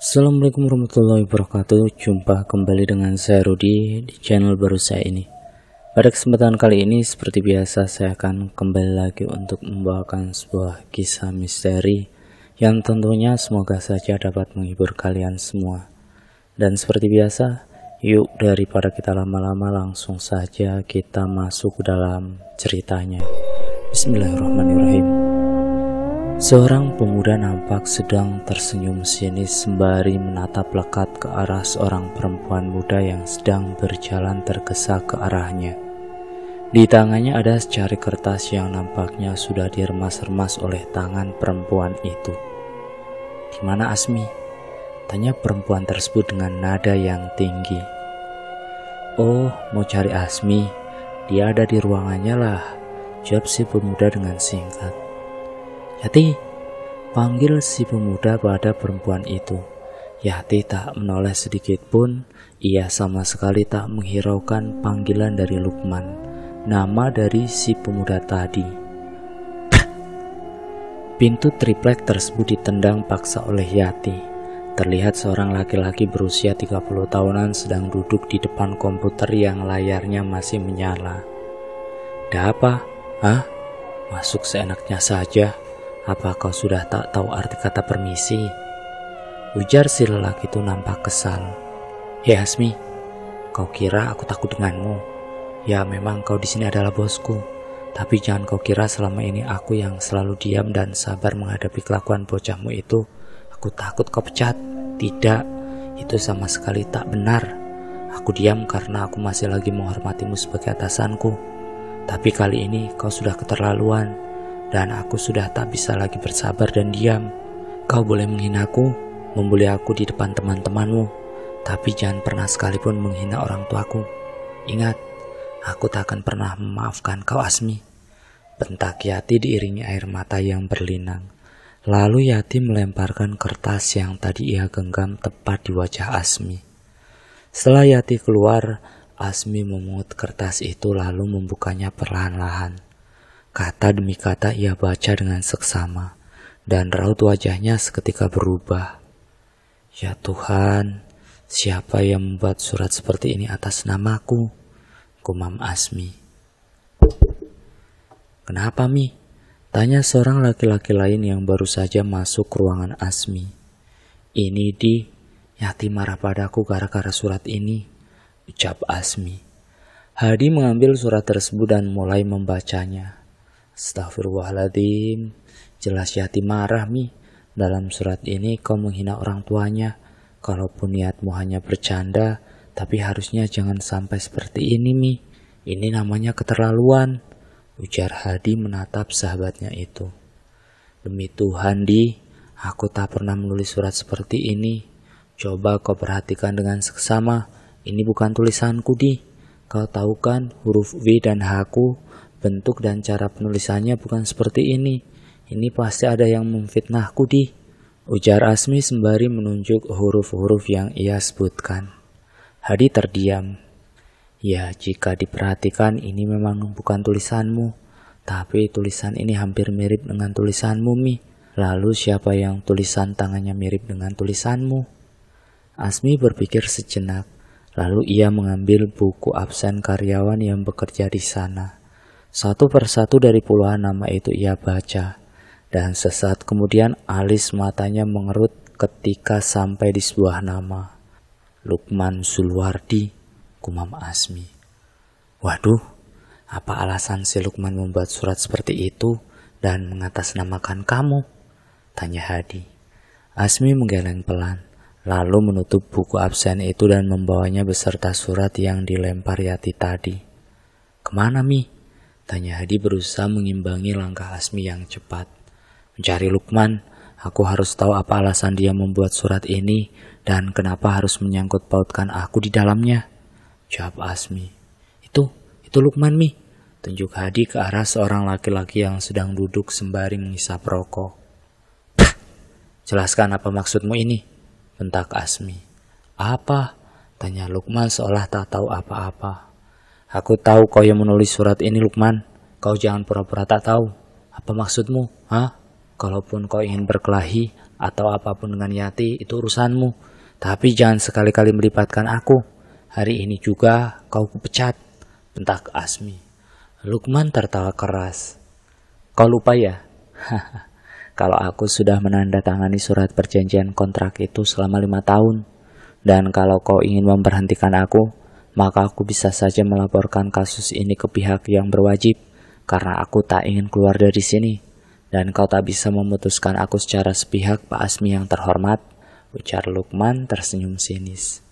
Assalamualaikum warahmatullahi wabarakatuh. Jumpa kembali dengan saya Rudi di channel baru saya ini. Pada kesempatan kali ini seperti biasa saya akan kembali lagi untuk membawakan sebuah kisah misteri yang tentunya semoga saja dapat menghibur kalian semua. Dan seperti biasa, yuk daripada kita lama-lama langsung saja kita masuk ke dalam ceritanya. Bismillahirrahmanirrahim. Seorang pemuda nampak sedang tersenyum sinis sembari menatap lekat ke arah seorang perempuan muda yang sedang berjalan tergesa ke arahnya. Di tangannya ada secari kertas yang nampaknya sudah diremas-remas oleh tangan perempuan itu. "Di mana Asmi?" tanya perempuan tersebut dengan nada yang tinggi. "Oh, mau cari Asmi? Dia ada di ruangannya lah," jawab si pemuda dengan singkat. "Yati," panggil si pemuda pada perempuan itu. Yati tak menoleh sedikit pun. Ia sama sekali tak menghiraukan panggilan dari Lukman, nama dari si pemuda tadi. Pintu triplek tersebut ditendang paksa oleh Yati. Terlihat seorang laki-laki berusia 30 tahunan sedang duduk di depan komputer yang layarnya masih menyala. "Ada apa? Hah? Masuk seenaknya saja. Apa kau sudah tak tahu arti kata permisi?" ujar si lelaki itu nampak kesal. "Hei Asmi, kau kira aku takut denganmu? Ya memang kau di sini adalah bosku, tapi jangan kau kira selama ini aku yang selalu diam dan sabar menghadapi kelakuan bocahmu itu. Aku takut kau pecat. Tidak, itu sama sekali tak benar. Aku diam karena aku masih lagi menghormatimu sebagai atasanku. Tapi kali ini kau sudah keterlaluan, dan aku sudah tak bisa lagi bersabar dan diam. Kau boleh menghinaku, membuli aku di depan teman-temanmu, tapi jangan pernah sekalipun menghina orang tuaku. Ingat, aku tak akan pernah memaafkan kau Asmi," bentak Yati diiringi air mata yang berlinang. Lalu Yati melemparkan kertas yang tadi ia genggam tepat di wajah Asmi. Setelah Yati keluar, Asmi memungut kertas itu lalu membukanya perlahan-lahan. Kata demi kata ia baca dengan seksama, dan raut wajahnya seketika berubah. "Ya Tuhan, siapa yang membuat surat seperti ini atas namaku?" gumam Asmi. "Kenapa, Mi?" tanya seorang laki-laki lain yang baru saja masuk ke ruangan Asmi. "Ini Di, Yati marah padaku gara-gara surat ini," ucap Asmi. Hadi mengambil surat tersebut dan mulai membacanya. "Astagfirullahaladzim, jelas Yati marah Mi. Dalam surat ini kau menghina orang tuanya. Kalaupun niatmu hanya bercanda, tapi harusnya jangan sampai seperti ini Mi. Ini namanya keterlaluan," ujar Hadi menatap sahabatnya itu. "Demi Tuhan Di, aku tak pernah menulis surat seperti ini. Coba kau perhatikan dengan seksama. Ini bukan tulisanku Di. Kau tahu kan huruf W dan H-ku, bentuk dan cara penulisannya bukan seperti ini. Ini pasti ada yang memfitnahku Di," ujar Asmi sembari menunjuk huruf-huruf yang ia sebutkan. Hadi terdiam. "Ya, jika diperhatikan ini memang bukan tulisanmu, tapi tulisan ini hampir mirip dengan tulisanmu Mi. Lalu siapa yang tulisan tangannya mirip dengan tulisanmu?" Asmi berpikir sejenak, lalu ia mengambil buku absen karyawan yang bekerja di sana. Satu persatu dari puluhan nama itu ia baca, dan sesaat kemudian alis matanya mengerut ketika sampai di sebuah nama. "Lukman Zulwardi," gumam Asmi. "Waduh, apa alasan si Lukman membuat surat seperti itu dan mengatasnamakan kamu?" tanya Hadi. Asmi menggeleng pelan, lalu menutup buku absen itu dan membawanya beserta surat yang dilempar Yati tadi. "Kemana Mi?" tanya Hadi berusaha mengimbangi langkah Asmi yang cepat. "Mencari Lukman. Aku harus tahu apa alasan dia membuat surat ini dan kenapa harus menyangkut pautkan aku di dalamnya," jawab Asmi. Itu Lukman Mi," tunjuk Hadi ke arah seorang laki-laki yang sedang duduk sembari menghisap rokok. "Jelaskan apa maksudmu ini," bentak Asmi. "Apa?" tanya Lukman seolah tak tahu apa-apa. "Aku tahu kau yang menulis surat ini Lukman. Kau jangan pura-pura tak tahu. Apa maksudmu? Hah? Kalaupun kau ingin berkelahi, atau apapun dengan Yati itu urusanmu. Tapi jangan sekali-kali melibatkan aku. Hari ini juga kau kupecat, bentak Asmi. Lukman tertawa keras. Kau lupa ya? Kalau aku sudah menandatangani surat perjanjian kontrak itu selama 5 tahun. Dan kalau kau ingin memberhentikan aku, maka aku bisa saja melaporkan kasus ini ke pihak yang berwajib. Karena aku tak ingin keluar dari sini. Dan kau tak bisa memutuskan aku secara sepihak, Pak Asmi yang terhormat, ujar Lukman tersenyum sinis.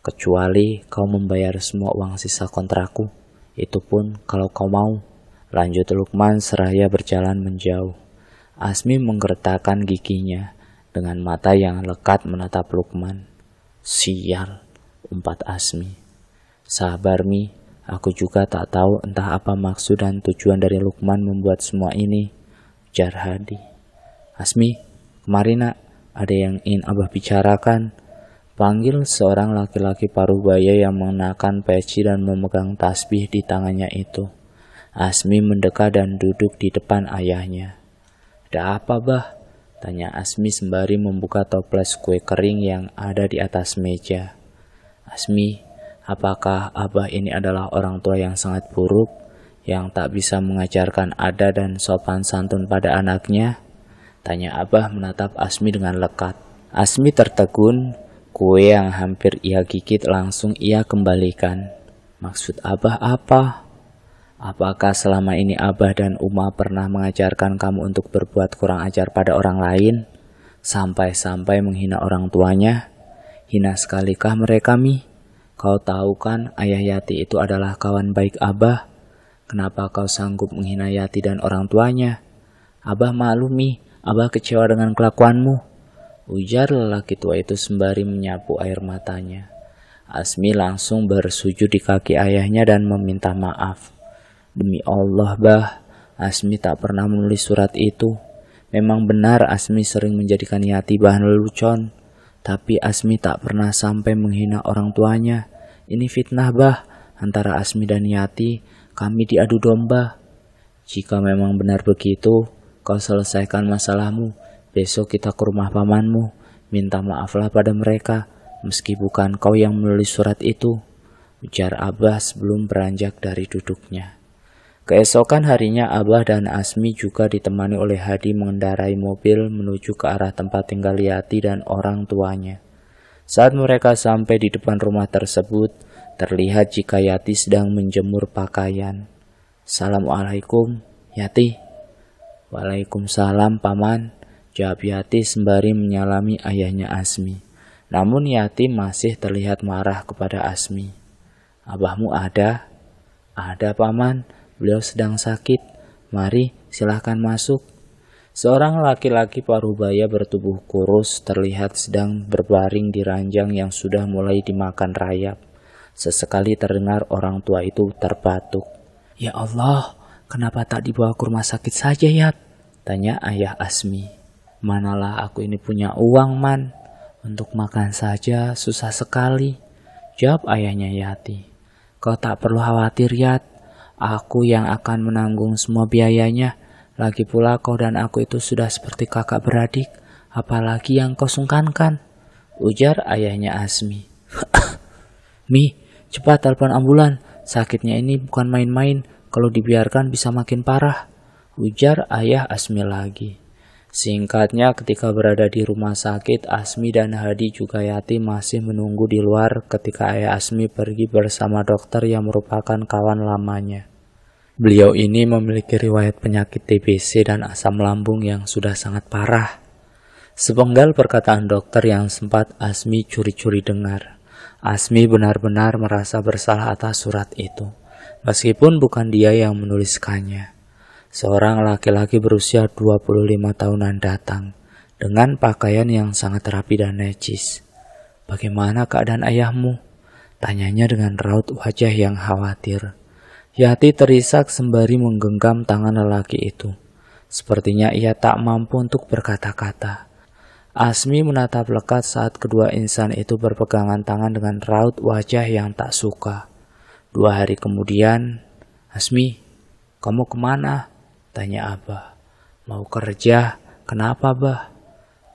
Kecuali kau membayar semua uang sisa kontrakku. Itu pun kalau kau mau, lanjut Lukman seraya berjalan menjauh. Asmi menggertakkan giginya dengan mata yang lekat menatap Lukman. Sial, umpat Asmi. Sabar Mi, aku juga tak tahu entah apa maksud dan tujuan dari Lukman membuat semua ini, ujar Hadi. Asmi, kemari nak, ada yang ingin Abah bicarakan. Panggil seorang laki-laki paruh baya yang mengenakan peci dan memegang tasbih di tangannya itu. Asmi mendekat dan duduk di depan ayahnya. Ada apa, Bah? Tanya Asmi sembari membuka toples kue kering yang ada di atas meja. Asmi, apakah Abah ini adalah orang tua yang sangat buruk, yang tak bisa mengajarkan ada dan sopan santun pada anaknya? Tanya Abah menatap Asmi dengan lekat. Asmi tertegun, kue yang hampir ia gigit langsung ia kembalikan. Maksud Abah apa? Apakah selama ini Abah dan Uma pernah mengajarkan kamu untuk berbuat kurang ajar pada orang lain? Sampai-sampai menghina orang tuanya? Hina sekalikah mereka, Mi? Kau tahu kan ayah Yati itu adalah kawan baik Abah? Kenapa kau sanggup menghina Yati dan orang tuanya? Abah malu, Mi. Abah kecewa dengan kelakuanmu, ujar lelaki tua itu sembari menyapu air matanya. Asmi langsung bersujud di kaki ayahnya dan meminta maaf. Demi Allah, Bah, Asmi tak pernah menulis surat itu. Memang benar Asmi sering menjadikan Yati bahan lelucon, tapi Asmi tak pernah sampai menghina orang tuanya. Ini fitnah, Bah, antara Asmi dan Yati, kami diadu domba. Jika memang benar begitu, kau selesaikan masalahmu. Besok kita ke rumah pamanmu, minta maaflah pada mereka, meski bukan kau yang menulis surat itu, ujar Abah sebelum beranjak dari duduknya. Keesokan harinya Abah dan Asmi juga ditemani oleh Hadi mengendarai mobil menuju ke arah tempat tinggal Yati dan orang tuanya. Saat mereka sampai di depan rumah tersebut, terlihat jika Yati sedang menjemur pakaian. Assalamualaikum, Yati. Waalaikumsalam, Paman, jawab Yati sembari menyalami ayahnya Asmi. Namun Yati masih terlihat marah kepada Asmi. Abahmu ada? Ada, Paman. Beliau sedang sakit. Mari, silahkan masuk. Seorang laki-laki parubaya bertubuh kurus terlihat sedang berbaring di ranjang yang sudah mulai dimakan rayap. Sesekali terdengar orang tua itu terbatuk. Ya Allah, kenapa tak dibawa ke rumah sakit saja, Yat? Tanya ayah Asmi. Manalah aku ini punya uang, Man. Untuk makan saja susah sekali, jawab ayahnya Yati. Kau tak perlu khawatir, Yat. Aku yang akan menanggung semua biayanya. Lagi pula kau dan aku itu sudah seperti kakak beradik. Apalagi yang kau sungkankan, ujar ayahnya Asmi. Mi, cepat telepon ambulan. Sakitnya ini bukan main-main. Kalau dibiarkan bisa makin parah, ujar ayah Asmi lagi. Singkatnya, ketika berada di rumah sakit, Asmi dan Hadi juga Yati masih menunggu di luar ketika ayah Asmi pergi bersama dokter yang merupakan kawan lamanya. Beliau ini memiliki riwayat penyakit TBC dan asam lambung yang sudah sangat parah. Sepenggal perkataan dokter yang sempat Asmi curi-curi dengar. Asmi benar-benar merasa bersalah atas surat itu, meskipun bukan dia yang menuliskannya. Seorang laki-laki berusia 25 tahunan datang dengan pakaian yang sangat rapi dan necis. Bagaimana keadaan ayahmu? Tanyanya dengan raut wajah yang khawatir. Yati terisak sembari menggenggam tangan lelaki itu. Sepertinya ia tak mampu untuk berkata-kata. Asmi menatap lekat saat kedua insan itu berpegangan tangan dengan raut wajah yang tak suka. 2 hari kemudian, Asmi, kamu kemana? Tanya Abah. Mau kerja, kenapa, Bah?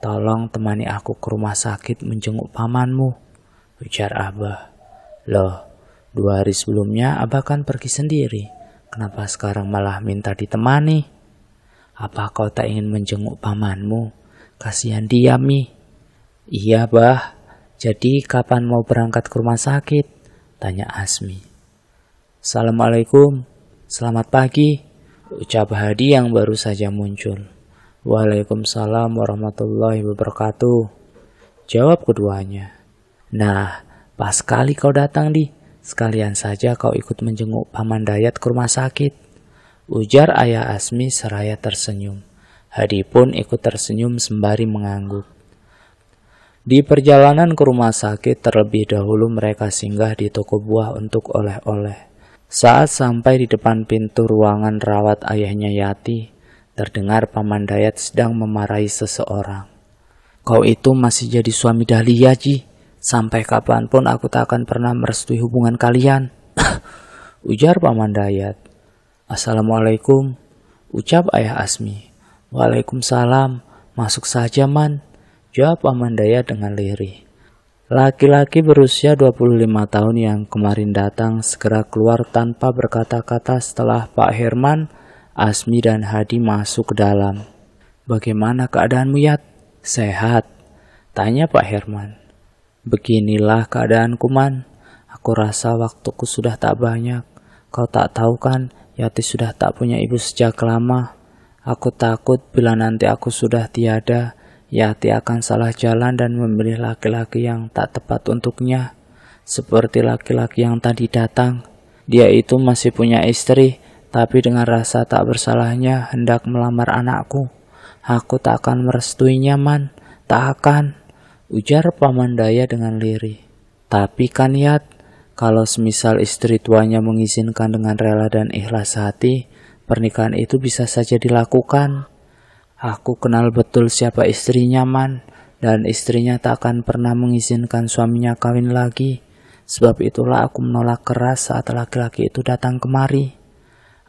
Tolong temani aku ke rumah sakit menjenguk pamanmu, ujar Abah. Loh, 2 hari sebelumnya Abah kan pergi sendiri. Kenapa sekarang malah minta ditemani? Apa kau tak ingin menjenguk pamanmu? Kasihan dia, Mi. Iya, Bah. Jadi kapan mau berangkat ke rumah sakit? Tanya Asmi. Assalamualaikum. Selamat pagi, ucap Hadi yang baru saja muncul. Waalaikumsalam warahmatullahi wabarakatuh, jawab keduanya. Nah, pas kali kau datang, Di. Sekalian saja kau ikut menjenguk Paman Dayat ke rumah sakit, ujar ayah Asmi seraya tersenyum. Hadi pun ikut tersenyum sembari mengangguk. Di perjalanan ke rumah sakit terlebih dahulu mereka singgah di toko buah untuk oleh-oleh. Saat sampai di depan pintu ruangan rawat ayahnya Yati, terdengar Paman Dayat sedang memarahi seseorang. Kau itu masih jadi suami Dahlia, Ji. Sampai kapanpun aku tak akan pernah merestui hubungan kalian. Ujar Paman Dayat. Assalamualaikum, ucap ayah Asmi. Waalaikumsalam, masuk saja, Man, jawab Paman Dayat dengan lirih. Laki-laki berusia 25 tahun yang kemarin datang segera keluar tanpa berkata-kata setelah Pak Herman, Asmi dan Hadi masuk ke dalam. Bagaimana keadaanmu, Yat? Sehat? Tanya Pak Herman. Beginilah keadaanku, Man. Aku rasa waktuku sudah tak banyak. Kau tak tahu kan, Yati sudah tak punya ibu sejak lama. Aku takut bila nanti aku sudah tiada, Yati akan salah jalan dan memilih laki-laki yang tak tepat untuknya. Seperti laki-laki yang tadi datang. Dia itu masih punya istri, tapi dengan rasa tak bersalahnya hendak melamar anakku. Aku tak akan merestuinya, Man. Tak akan, ujar Paman Daya dengan lirih. Tapi kan, Yat, kalau semisal istri tuanya mengizinkan dengan rela dan ikhlas hati, pernikahan itu bisa saja dilakukan. Aku kenal betul siapa istrinya, Man, dan istrinya tak akan pernah mengizinkan suaminya kawin lagi. Sebab itulah aku menolak keras saat laki-laki itu datang kemari.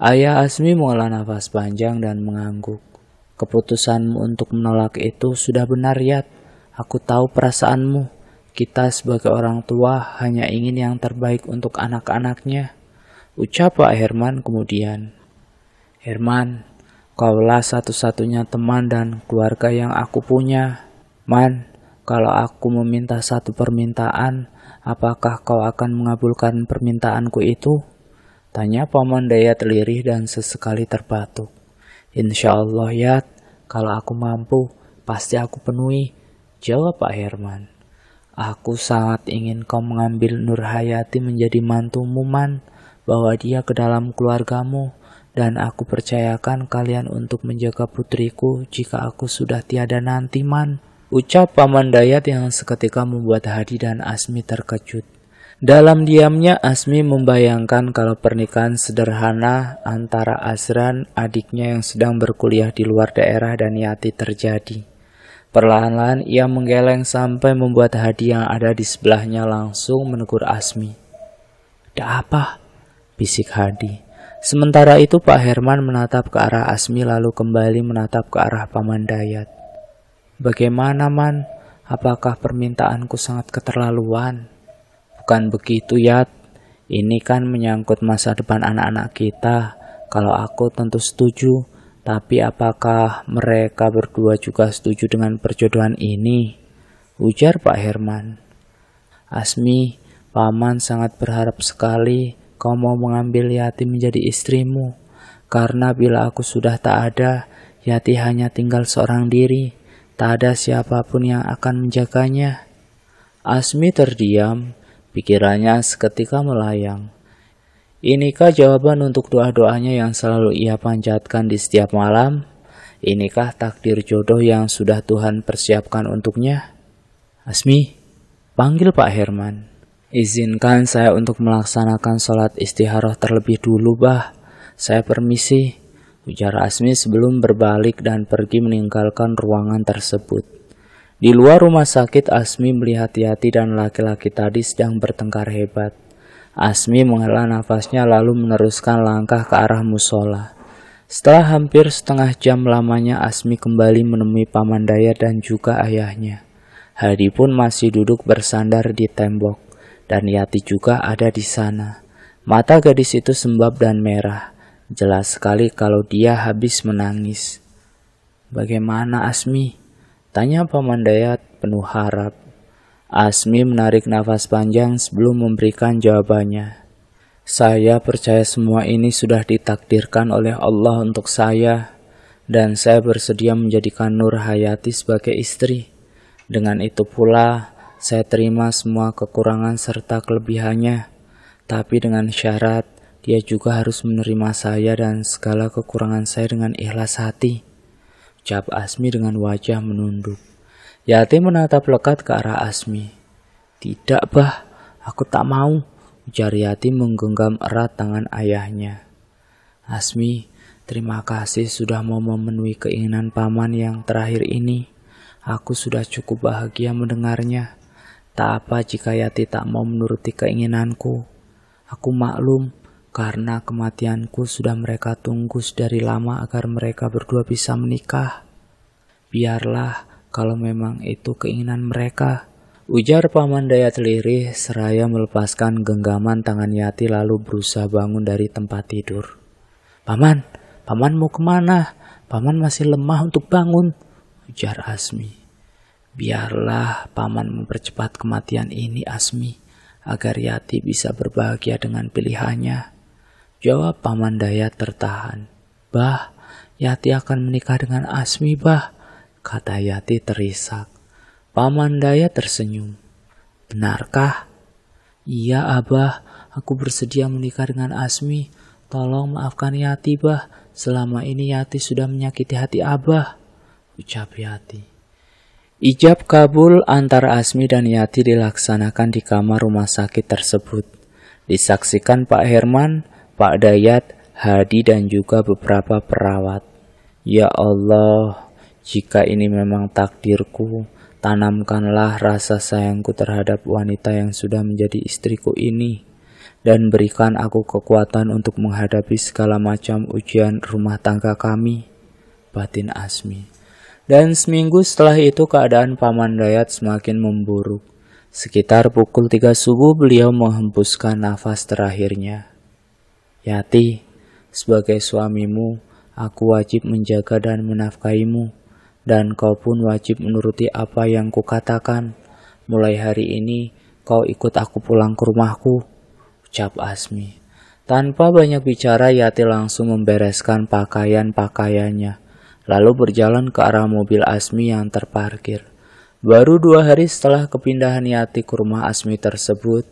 Ayah Asmi menghela nafas panjang dan mengangguk. Keputusanmu untuk menolak itu sudah benar, Yat. Aku tahu perasaanmu. Kita sebagai orang tua hanya ingin yang terbaik untuk anak-anaknya, ucap Pak Herman kemudian. Herman, kaulah satu-satunya teman dan keluarga yang aku punya. Man, kalau aku meminta satu permintaan, apakah kau akan mengabulkan permintaanku itu? Tanya Paman Dayat lirih dan sesekali terbatuk. Insya Allah, Yat, kalau aku mampu, pasti aku penuhi, jawab Pak Herman. Aku sangat ingin kau mengambil Nur Hayati menjadi mantumu, Man, bawa dia ke dalam keluargamu, dan aku percayakan kalian untuk menjaga putriku jika aku sudah tiada nanti, Man, ucap Paman Dayat yang seketika membuat Hadi dan Asmi terkejut. Dalam diamnya Asmi membayangkan kalau pernikahan sederhana antara Azran, adiknya yang sedang berkuliah di luar daerah, dan Yati terjadi. Perlahan-lahan ia menggeleng sampai membuat Hadi yang ada di sebelahnya langsung menegur Asmi. Ada apa? Bisik Hadi. Sementara itu Pak Herman menatap ke arah Asmi lalu kembali menatap ke arah Paman Dayat. Bagaimana, Man? Apakah permintaanku sangat keterlaluan? Bukan begitu, Yat. Ini kan menyangkut masa depan anak-anak kita. Kalau aku tentu setuju, tapi apakah mereka berdua juga setuju dengan perjodohan ini? Ujar Pak Herman. Asmi, Paman sangat berharap sekali kau mau mengambil Yati menjadi istrimu. Karena bila aku sudah tak ada, Yati hanya tinggal seorang diri. Tak ada siapapun yang akan menjaganya. Asmi terdiam. Pikirannya seketika melayang. Inikah jawaban untuk doa-doanya yang selalu ia panjatkan di setiap malam? Inikah takdir jodoh yang sudah Tuhan persiapkan untuknya? Asmi, panggil Pak Herman. Izinkan saya untuk melaksanakan sholat istikharah terlebih dulu, Bah. Saya permisi, ujar Asmi sebelum berbalik dan pergi meninggalkan ruangan tersebut. Di luar rumah sakit, Asmi melihat Yati dan laki-laki tadi sedang bertengkar hebat. Asmi menghela nafasnya lalu meneruskan langkah ke arah musola. Setelah hampir setengah jam lamanya, Asmi kembali menemui Paman Dayat dan juga ayahnya. Hadi pun masih duduk bersandar di tembok, dan Yati juga ada di sana. Mata gadis itu sembab dan merah. Jelas sekali kalau dia habis menangis. "Bagaimana Asmi?" tanya Paman Dayat penuh harap. Asmi menarik nafas panjang sebelum memberikan jawabannya. "Saya percaya semua ini sudah ditakdirkan oleh Allah untuk saya, dan saya bersedia menjadikan Nur Hayati sebagai istri. Dengan itu pula, saya terima semua kekurangan serta kelebihannya, tapi dengan syarat dia juga harus menerima saya dan segala kekurangan saya dengan ikhlas hati," ucap Asmi dengan wajah menunduk. Yati menatap lekat ke arah Asmi. "Tidak, Bah, aku tak mau," ujar Yati menggenggam erat tangan ayahnya. "Asmi, terima kasih sudah mau memenuhi keinginan paman yang terakhir ini. Aku sudah cukup bahagia mendengarnya. Tak apa jika Yati tak mau menuruti keinginanku. Aku maklum, karena kematianku sudah mereka tunggu sedari lama agar mereka berdua bisa menikah. Biarlah kalau memang itu keinginan mereka," ujar Paman Dayat lirih seraya melepaskan genggaman tangan Yati lalu berusaha bangun dari tempat tidur. Paman mau kemana? Paman masih lemah untuk bangun," ujar Asmi. "Biarlah Paman mempercepat kematian ini, Asmi, agar Yati bisa berbahagia dengan pilihannya," jawab Paman Dayat tertahan. "Bah, Yati akan menikah dengan Asmi, Bah," kata Yati terisak. Paman Dayat tersenyum. "Benarkah?" "Iya, Abah, aku bersedia menikah dengan Asmi. Tolong maafkan Yati, Bah. Selama ini Yati sudah menyakiti hati Abah," ucap Yati. Ijab kabul antara Asmi dan Yati dilaksanakan di kamar rumah sakit tersebut. Disaksikan Pak Herman, Pak Dayat, Hadi dan juga beberapa perawat. "Ya Allah, jika ini memang takdirku, tanamkanlah rasa sayangku terhadap wanita yang sudah menjadi istriku ini, dan berikan aku kekuatan untuk menghadapi segala macam ujian rumah tangga kami," batin Asmi. Dan seminggu setelah itu keadaan Paman Dayat semakin memburuk. Sekitar pukul 3 subuh beliau menghembuskan nafas terakhirnya. "Yati, sebagai suamimu, aku wajib menjaga dan menafkahimu, dan kau pun wajib menuruti apa yang kukatakan. Mulai hari ini, kau ikut aku pulang ke rumahku," ucap Asmi. Tanpa banyak bicara, Yati langsung membereskan pakaian-pakaiannya, lalu berjalan ke arah mobil Asmi yang terparkir. Baru 2 hari setelah kepindahan Yati ke rumah Asmi tersebut,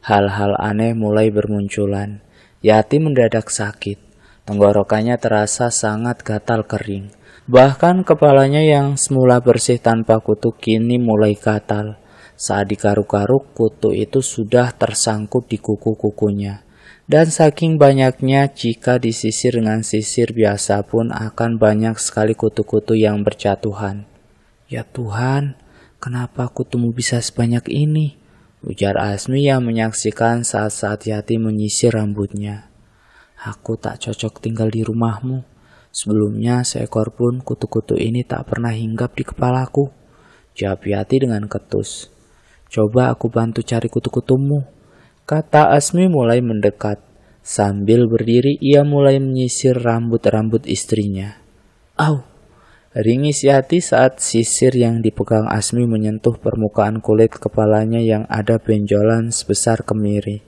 hal-hal aneh mulai bermunculan. Yati mendadak sakit. Tenggorokannya terasa sangat gatal kering. Bahkan kepalanya yang semula bersih tanpa kutu kini mulai gatal. Saat digaruk-garuk, kutu itu sudah tersangkut di kuku-kukunya. Dan saking banyaknya, jika disisir dengan sisir biasa pun akan banyak sekali kutu-kutu yang berjatuhan. "Ya Tuhan, kenapa kutumu bisa sebanyak ini?" ujar Asmi yang menyaksikan saat-saat Yati menyisir rambutnya. "Aku tak cocok tinggal di rumahmu. Sebelumnya seekor pun kutu-kutu ini tak pernah hinggap di kepalaku," jawab Yati dengan ketus. "Coba aku bantu cari kutu-kutumu," kata Asmi mulai mendekat. Sambil berdiri ia mulai menyisir rambut-rambut istrinya. "Au!" ringis Yati saat sisir yang dipegang Asmi menyentuh permukaan kulit kepalanya yang ada benjolan sebesar kemiri.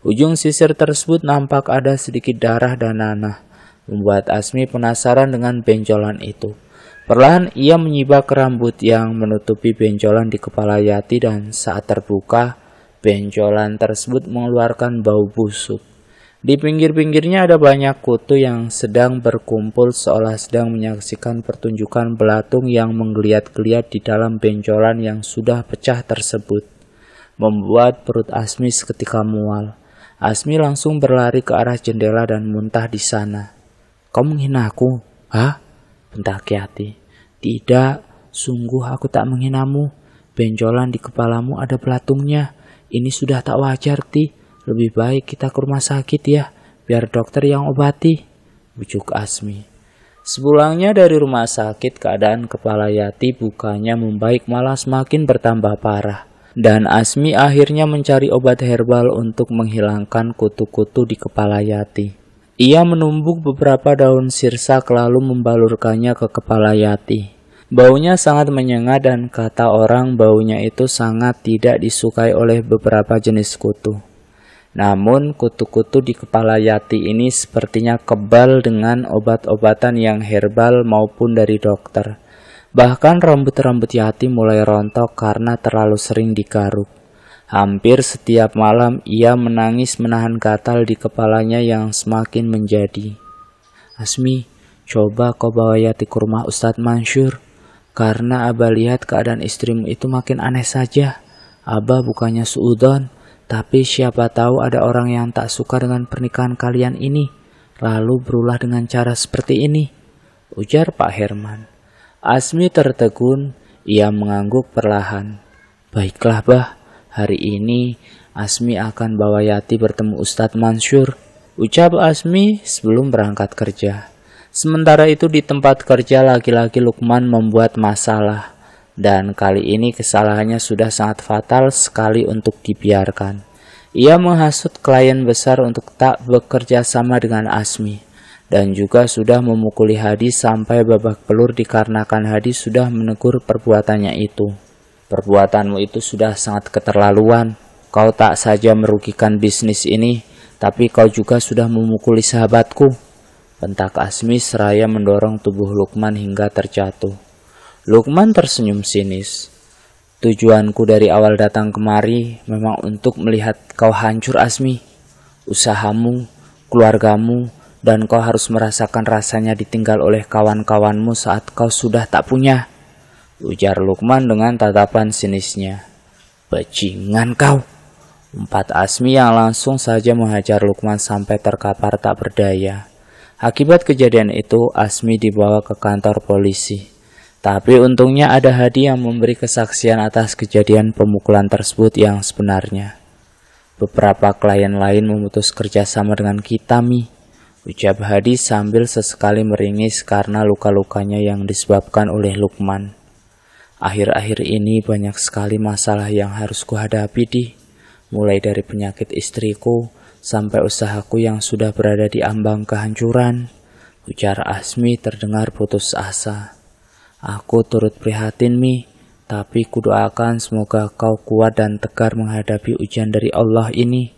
Ujung sisir tersebut nampak ada sedikit darah dan nanah, membuat Asmi penasaran dengan benjolan itu. Perlahan ia menyibak rambut yang menutupi benjolan di kepala Yati dan saat terbuka, benjolan tersebut mengeluarkan bau busuk. Di pinggir-pinggirnya ada banyak kutu yang sedang berkumpul seolah sedang menyaksikan pertunjukan belatung yang menggeliat-geliat di dalam benjolan yang sudah pecah tersebut. Membuat perut Asmi seketika mual. Asmi langsung berlari ke arah jendela dan muntah di sana. "Kau menghina aku?" "Hah?" bentak Yati. "Tidak, sungguh aku tak menghinamu. Benjolan di kepalamu ada belatungnya. Ini sudah tak wajar, Ti. Lebih baik kita ke rumah sakit ya, biar dokter yang obati," bujuk Asmi. Sepulangnya dari rumah sakit, keadaan kepala Yati bukannya membaik malah semakin bertambah parah. Dan Asmi akhirnya mencari obat herbal untuk menghilangkan kutu-kutu di kepala Yati. Ia menumbuk beberapa daun sirsak lalu membalurkannya ke kepala Yati. Baunya sangat menyengat dan kata orang baunya itu sangat tidak disukai oleh beberapa jenis kutu. Namun kutu-kutu di kepala Yati ini sepertinya kebal dengan obat-obatan yang herbal maupun dari dokter. Bahkan rambut-rambut Yati mulai rontok karena terlalu sering digaruk. Hampir setiap malam ia menangis menahan gatal di kepalanya yang semakin menjadi. Asmi, coba kau bawa Yati ke rumah Ustadz Mansur. Karena Abah lihat keadaan istrimu itu makin aneh saja. Abah bukannya suudon, tapi siapa tahu ada orang yang tak suka dengan pernikahan kalian ini, lalu berulah dengan cara seperti ini, ujar Pak Herman. Asmi tertegun, ia mengangguk perlahan. Baiklah Bah, hari ini Asmi akan bawa Yati bertemu Ustadz Mansur, ucap Asmi sebelum berangkat kerja. Sementara itu di tempat kerja laki-laki Lukman membuat masalah. Dan kali ini kesalahannya sudah sangat fatal sekali untuk dibiarkan. Ia menghasut klien besar untuk tak bekerja sama dengan Asmi. Dan juga sudah memukuli Hadi sampai babak belur dikarenakan Hadi sudah menegur perbuatannya itu. Perbuatanmu itu sudah sangat keterlaluan. Kau tak saja merugikan bisnis ini, tapi kau juga sudah memukuli sahabatku. Bentak Asmi seraya mendorong tubuh Lukman hingga terjatuh. Lukman tersenyum sinis. Tujuanku dari awal datang kemari memang untuk melihat kau hancur Asmi. Usahamu, keluargamu, dan kau harus merasakan rasanya ditinggal oleh kawan-kawanmu saat kau sudah tak punya, ujar Lukman dengan tatapan sinisnya. Bajingan kau, umpat Asmi yang langsung saja menghajar Lukman sampai terkapar tak berdaya. Akibat kejadian itu, Asmi dibawa ke kantor polisi. Tapi untungnya ada Hadi yang memberi kesaksian atas kejadian pemukulan tersebut yang sebenarnya. Beberapa klien lain memutus kerjasama dengan kita, Mi, ucap Hadi sambil sesekali meringis karena luka-lukanya yang disebabkan oleh Lukman. Akhir-akhir ini banyak sekali masalah yang harus kuhadapi, Di. Mulai dari penyakit istriku, sampai usahaku yang sudah berada di ambang kehancuran, ujar Asmi terdengar putus asa. Aku turut prihatin, Mi, tapi kudoakan semoga kau kuat dan tegar menghadapi ujian dari Allah ini.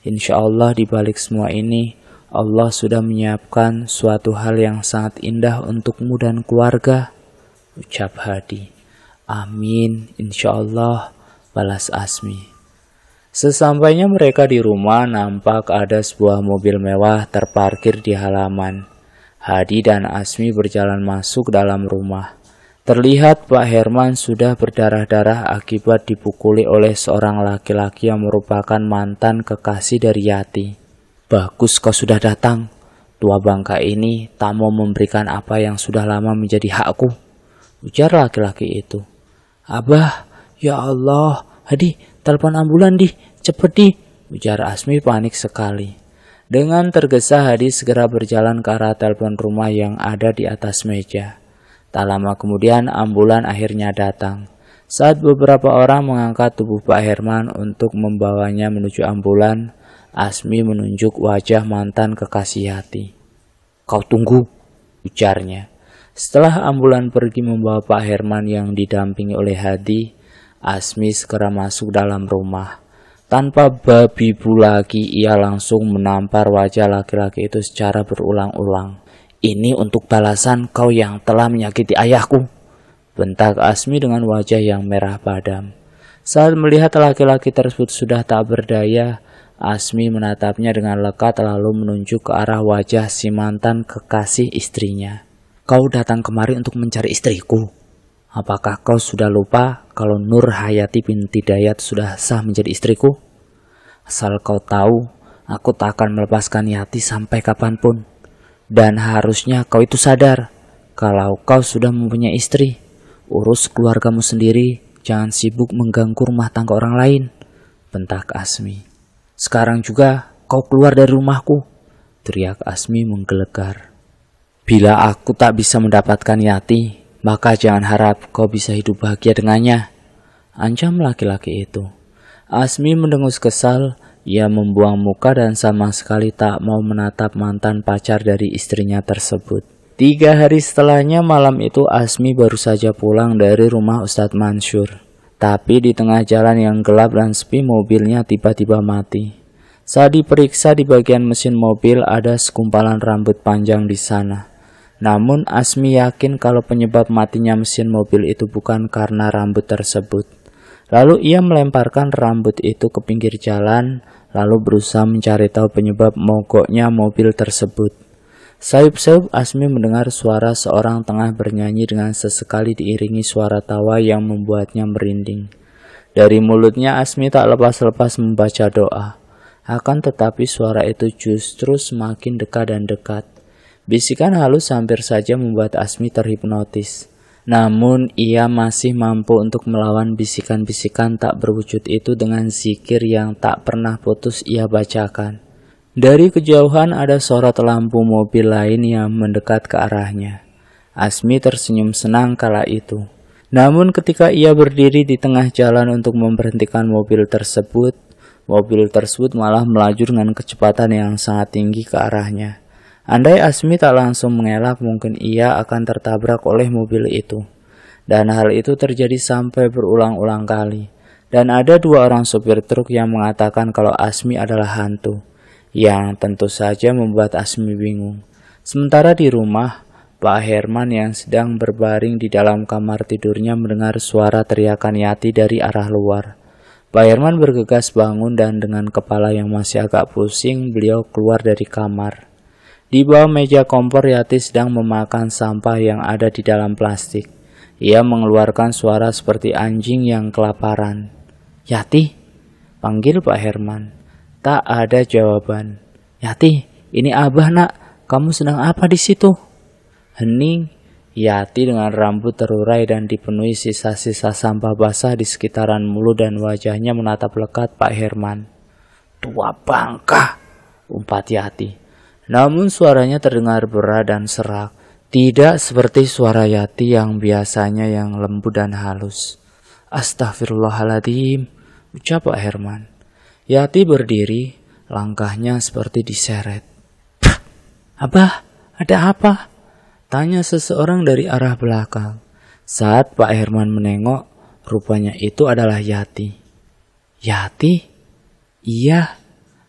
Insya Allah di balik semua ini, Allah sudah menyiapkan suatu hal yang sangat indah untukmu dan keluarga, ucap Hadi. Amin, insya Allah, balas Asmi. Sesampainya mereka di rumah, nampak ada sebuah mobil mewah terparkir di halaman. Hadi dan Asmi berjalan masuk dalam rumah. Terlihat Pak Herman sudah berdarah-darah akibat dipukuli oleh seorang laki-laki yang merupakan mantan kekasih dari Yati. Bagus kau sudah datang. Tua bangka ini tak mau memberikan apa yang sudah lama menjadi hakku, ujar laki-laki itu. Abah, ya Allah, Hadi, telepon ambulan Di, cepet Di, ujar Asmi panik sekali. Dengan tergesa Hadi segera berjalan ke arah telepon rumah yang ada di atas meja. Tak lama kemudian ambulan akhirnya datang. Saat beberapa orang mengangkat tubuh Pak Herman untuk membawanya menuju ambulan, Asmi menunjuk wajah mantan kekasih Yati. Kau tunggu, ujarnya. Setelah ambulan pergi membawa Pak Herman yang didampingi oleh Hadi, Asmi segera masuk dalam rumah. Tanpa babi bu lagi, ia langsung menampar wajah laki-laki itu secara berulang-ulang. Ini untuk balasan kau yang telah menyakiti ayahku, bentak Asmi dengan wajah yang merah padam. Saat melihat laki-laki tersebut sudah tak berdaya, Asmi menatapnya dengan lekat lalu menunjuk ke arah wajah si mantan kekasih istrinya. Kau datang kemari untuk mencari istriku. Apakah kau sudah lupa kalau Nur Hayati binti Dayat sudah sah menjadi istriku? Asal kau tahu, aku tak akan melepaskan Yati sampai kapanpun. Dan harusnya kau itu sadar, kalau kau sudah mempunyai istri, urus keluargamu sendiri, jangan sibuk mengganggu rumah tangga orang lain, bentak Asmi. Sekarang juga kau keluar dari rumahku, teriak Asmi menggelegar. Bila aku tak bisa mendapatkan Yati, maka jangan harap kau bisa hidup bahagia dengannya, ancam laki-laki itu. Asmi mendengus kesal, ia membuang muka dan sama sekali tak mau menatap mantan pacar dari istrinya tersebut. 3 hari setelahnya malam itu Asmi baru saja pulang dari rumah Ustadz Mansur. Tapi di tengah jalan yang gelap dan sepi mobilnya tiba-tiba mati. Saat diperiksa di bagian mesin mobil ada segumpalan rambut panjang di sana. Namun Asmi yakin kalau penyebab matinya mesin mobil itu bukan karena rambut tersebut. Lalu ia melemparkan rambut itu ke pinggir jalan, lalu berusaha mencari tahu penyebab mogoknya mobil tersebut. Sayup-sayup Asmi mendengar suara seorang tengah bernyanyi dengan sesekali diiringi suara tawa yang membuatnya merinding. Dari mulutnya Asmi tak lepas-lepas membaca doa. Akan tetapi suara itu justru semakin dekat dan dekat. Bisikan halus hampir saja membuat Asmi terhipnotis. Namun ia masih mampu untuk melawan bisikan-bisikan tak berwujud itu dengan zikir yang tak pernah putus ia bacakan. Dari kejauhan ada sorot lampu mobil lain yang mendekat ke arahnya. Asmi tersenyum senang kala itu. Namun ketika ia berdiri di tengah jalan untuk memberhentikan mobil tersebut malah melaju dengan kecepatan yang sangat tinggi ke arahnya. Andai Asmi tak langsung mengelak, mungkin ia akan tertabrak oleh mobil itu. Dan hal itu terjadi sampai berulang-ulang kali. Dan ada 2 orang sopir truk yang mengatakan kalau Asmi adalah hantu, yang tentu saja membuat Asmi bingung. Sementara di rumah, Pak Herman yang sedang berbaring di dalam kamar tidurnya mendengar suara teriakan Yati dari arah luar. Pak Herman bergegas bangun dan dengan kepala yang masih agak pusing, beliau keluar dari kamar. Di bawah meja kompor Yati sedang memakan sampah yang ada di dalam plastik. Ia mengeluarkan suara seperti anjing yang kelaparan. "Yati," panggil Pak Herman. Tak ada jawaban. "Yati, ini Abah nak, kamu sedang apa di situ?" Hening. Yati dengan rambut terurai dan dipenuhi sisa-sisa sampah basah di sekitaran mulut dan wajahnya menatap lekat Pak Herman. "Tua bangka," umpat Yati. Namun suaranya terdengar berat dan serak, tidak seperti suara Yati yang biasanya yang lembut dan halus. "Astagfirullahaladzim," ucap Pak Herman. Yati berdiri, langkahnya seperti diseret. "Abah, ada apa?" tanya seseorang dari arah belakang. Saat Pak Herman menengok, rupanya itu adalah Yati. "Yati?" "Iya,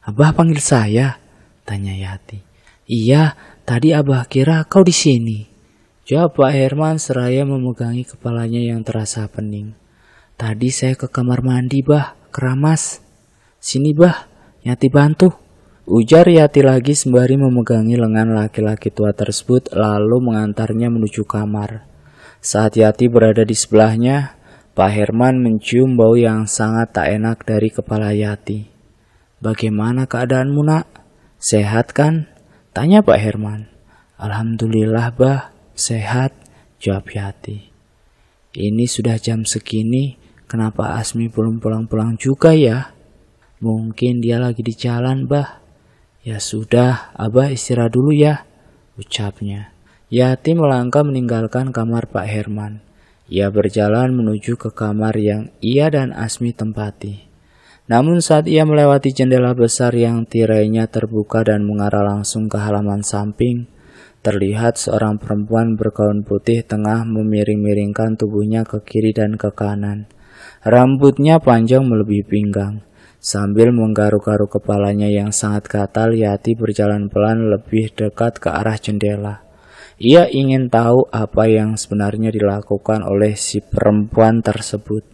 Abah panggil saya?" tanya Yati. "Iya, tadi Abah kira kau di sini," jawab Pak Herman seraya memegangi kepalanya yang terasa pening. "Tadi saya ke kamar mandi, Bah, keramas." "Sini, Bah, Yati bantu," ujar Yati lagi sembari memegangi lengan laki-laki tua tersebut lalu mengantarnya menuju kamar. Saat Yati berada di sebelahnya, Pak Herman mencium bau yang sangat tak enak dari kepala Yati. "Bagaimana keadaanmu, nak? Sehat kan?" tanya Pak Herman. "Alhamdulillah, Bah, sehat," jawab Yati. "Ini sudah jam segini, kenapa Asmi belum pulang-pulang juga ya?" "Mungkin dia lagi di jalan, Bah." "Ya sudah, Abah istirahat dulu ya," ucapnya. Yati melangkah meninggalkan kamar Pak Herman. Ia berjalan menuju ke kamar yang ia dan Asmi tempati. Namun saat ia melewati jendela besar yang tirainya terbuka dan mengarah langsung ke halaman samping, terlihat seorang perempuan bergaun putih tengah memiring-miringkan tubuhnya ke kiri dan ke kanan. Rambutnya panjang melebihi pinggang. Sambil menggaruk-garuk kepalanya yang sangat gatal, Yati berjalan pelan lebih dekat ke arah jendela. Ia ingin tahu apa yang sebenarnya dilakukan oleh si perempuan tersebut.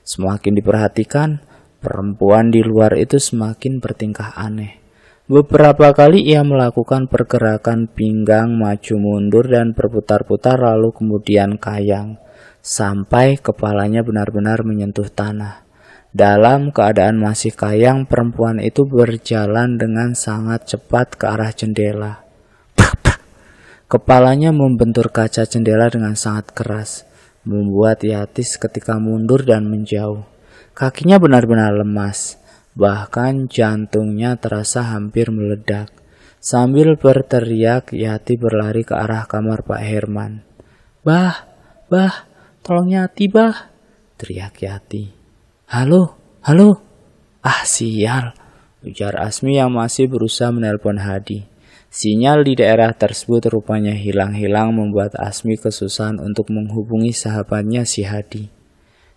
Semakin diperhatikan, perempuan di luar itu semakin bertingkah aneh. Beberapa kali ia melakukan pergerakan pinggang maju mundur dan berputar-putar lalu kemudian kayang, sampai kepalanya benar-benar menyentuh tanah. Dalam keadaan masih kayang, perempuan itu berjalan dengan sangat cepat ke arah jendela. Kepalanya membentur kaca jendela dengan sangat keras, membuat Yati seketika mundur dan menjauh. Kakinya benar-benar lemas, bahkan jantungnya terasa hampir meledak. Sambil berteriak, Yati berlari ke arah kamar Pak Herman. Bah, tolong Yati, bah, teriak Yati. Halo, halo. Ah, sial, ujar Asmi yang masih berusaha menelpon Hadi. Sinyal di daerah tersebut rupanya hilang-hilang membuat Asmi kesusahan untuk menghubungi sahabatnya si Hadi.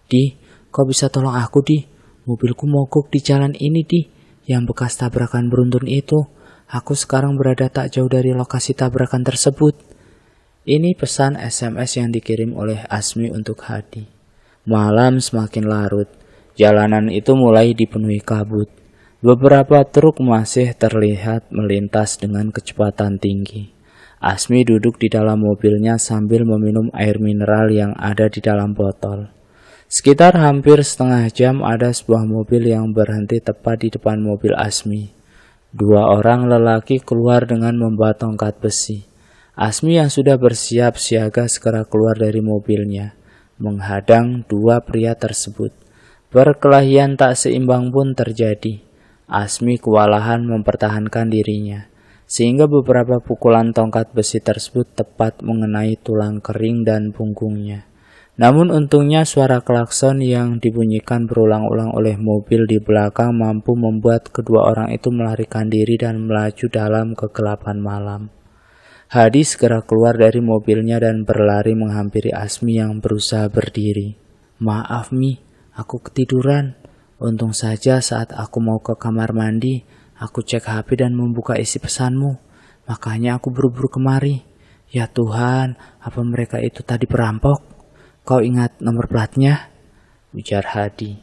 Di, kau bisa tolong aku, Di? Mobilku mogok di jalan ini, Di, yang bekas tabrakan beruntun itu. Aku sekarang berada tak jauh dari lokasi tabrakan tersebut. Ini pesan SMS yang dikirim oleh Asmi untuk Hadi. Malam semakin larut. Jalanan itu mulai dipenuhi kabut. Beberapa truk masih terlihat melintas dengan kecepatan tinggi. Asmi duduk di dalam mobilnya sambil meminum air mineral yang ada di dalam botol. Sekitar hampir setengah jam ada sebuah mobil yang berhenti tepat di depan mobil Asmi. 2 orang lelaki keluar dengan membawa tongkat besi. Asmi yang sudah bersiap siaga segera keluar dari mobilnya, menghadang 2 pria tersebut. Perkelahian tak seimbang pun terjadi. Asmi kewalahan mempertahankan dirinya, sehingga beberapa pukulan tongkat besi tersebut tepat mengenai tulang kering dan punggungnya. Namun untungnya suara klakson yang dibunyikan berulang-ulang oleh mobil di belakang mampu membuat kedua orang itu melarikan diri dan melaju dalam kegelapan malam. Hadi segera keluar dari mobilnya dan berlari menghampiri Asmi yang berusaha berdiri. Maaf Mi, aku ketiduran. Untung saja saat aku mau ke kamar mandi, aku cek HP dan membuka isi pesanmu. Makanya aku buru-buru kemari. Ya Tuhan, apa mereka itu tadi perampok? Kau ingat nomor platnya? Ujar Hadi.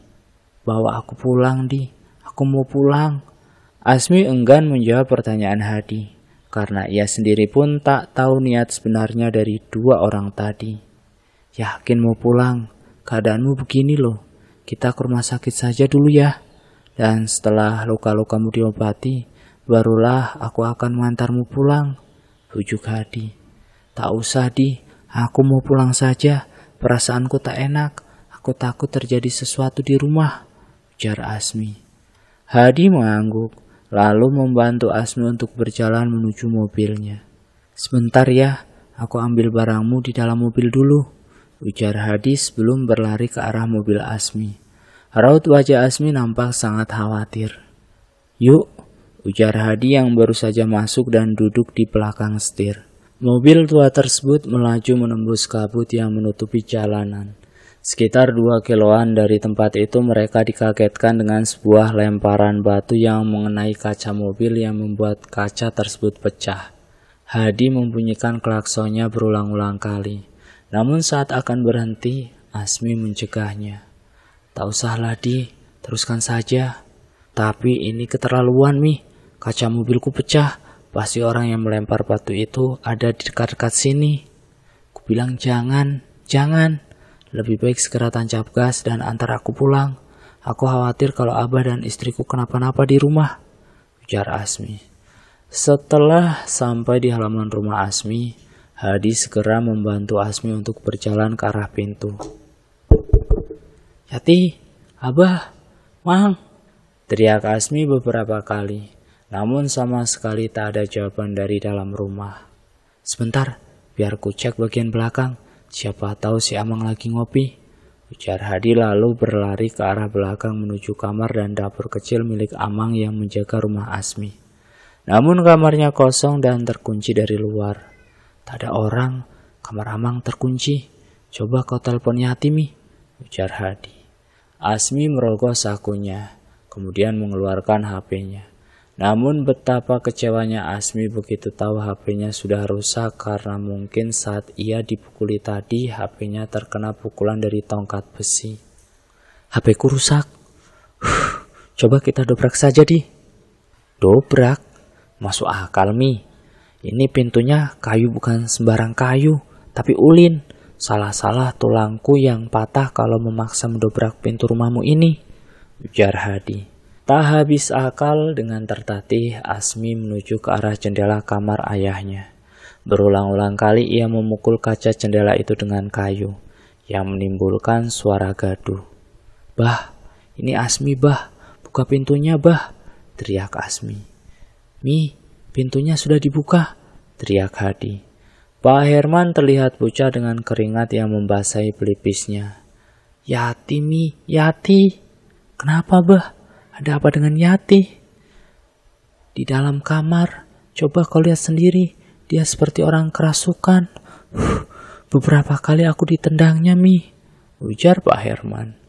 Bawa aku pulang, Di. Aku mau pulang. Asmi enggan menjawab pertanyaan Hadi, karena ia sendiri pun tak tahu niat sebenarnya dari 2 orang tadi. Yakin mau pulang? Keadaanmu begini loh. Kita ke rumah sakit saja dulu ya. Dan setelah luka-lukamu diobati, barulah aku akan mengantarmu pulang. Bujuk Hadi. Tak usah, Di. Aku mau pulang saja. Perasaanku tak enak, aku takut terjadi sesuatu di rumah, ujar Asmi. Hadi mengangguk, lalu membantu Asmi untuk berjalan menuju mobilnya. Sebentar ya, aku ambil barangmu di dalam mobil dulu, ujar Hadi sebelum berlari ke arah mobil Asmi. Raut wajah Asmi nampak sangat khawatir. Yuk, ujar Hadi yang baru saja masuk dan duduk di belakang setir. Mobil tua tersebut melaju menembus kabut yang menutupi jalanan. Sekitar 2 kiloan dari tempat itu mereka dikagetkan dengan sebuah lemparan batu yang mengenai kaca mobil yang membuat kaca tersebut pecah. Hadi membunyikan klaksonnya berulang-ulang kali. Namun saat akan berhenti, Asmi mencegahnya. Tak usahlah Di, teruskan saja. Tapi ini keterlaluan Mi, kaca mobilku pecah. Pasti orang yang melempar batu itu ada di dekat-dekat sini. Kubilang jangan. Lebih baik segera tancap gas dan antar aku pulang. Aku khawatir kalau Abah dan istriku kenapa-napa di rumah, ujar Asmi. Setelah sampai di halaman rumah Asmi, Hadi segera membantu Asmi untuk berjalan ke arah pintu. Yati, Abah, Mang, teriak Asmi beberapa kali. Namun sama sekali tak ada jawaban dari dalam rumah. Sebentar, biar ku cek bagian belakang. Siapa tahu si Amang lagi ngopi, ujar Hadi lalu berlari ke arah belakang menuju kamar dan dapur kecil milik Amang yang menjaga rumah Asmi. Namun kamarnya kosong dan terkunci dari luar. Tak ada orang, kamar Amang terkunci. Coba kau telepon Yati Mi, ujar Hadi. Asmi merogoh sakunya, kemudian mengeluarkan HP-nya. Namun betapa kecewanya Asmi begitu tahu HP-nya sudah rusak karena mungkin saat ia dipukuli tadi HP-nya terkena pukulan dari tongkat besi. HP-ku rusak. Coba kita dobrak saja Di. Dobrak? Masuk akal Mi. Ini pintunya kayu bukan sembarang kayu, tapi ulin. Salah-salah tulangku yang patah kalau memaksa mendobrak pintu rumahmu ini, ujar Hadi. Tak habis akal dengan tertatih, Asmi menuju ke arah jendela kamar ayahnya. Berulang-ulang kali ia memukul kaca jendela itu dengan kayu, yang menimbulkan suara gaduh. Bah, ini Asmi bah, buka pintunya bah, teriak Asmi. Mi, pintunya sudah dibuka, teriak Hadi. Pak Herman terlihat pucat dengan keringat yang membasahi pelipisnya. Yati, Mi, Yati. Kenapa, Bah? Ada apa dengan Yati? Di dalam kamar, coba kau lihat sendiri. Dia seperti orang kerasukan. Beberapa kali aku ditendangnya, Mi, ujar Pak Herman.